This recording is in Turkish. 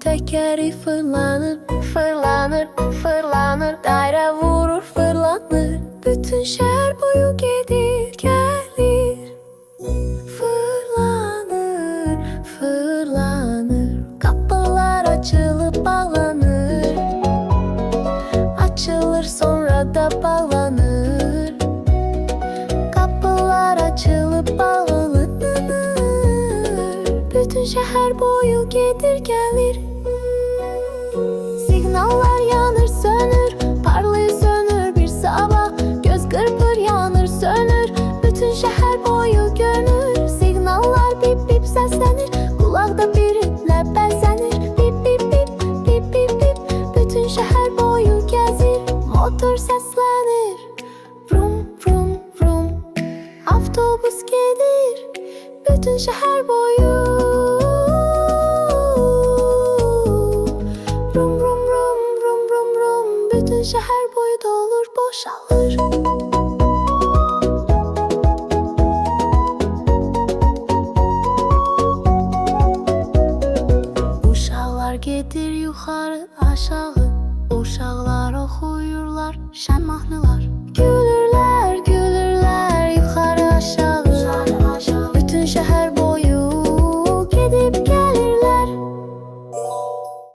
tekeri fırlanır, fırlanır, fırlanır. Daire vurur, fırlanır. Bütün şehir boyu gelir, gelir. Fırlanır, fırlanır. Kapılar açılıp bağlanır. Açılır sonra da bağlanır. Kapılar açılıp bağlanır. Bütün şehir boyu gelir, gelir. Signallar yanır, sönür. Parlayı sönür bir sabah. Göz kırpır, yanır, sönür. Bütün şehir boyu görünür. Signallar bip bip seslenir. Kulakta biriyle benzenir. Bip bip bip, bip bip bip. Bütün şehir boyu gezir. Motor seslenir. Vrum vrum vrum. Avtobus gelir. Bütün şehir boyu. Rum rum rum rum rum rum. Bütün şehir boyu dolur, boşalır. Uşaqlar gedir yuxarı aşağı. Uşaqlar oxuyurlar şən mahnılar.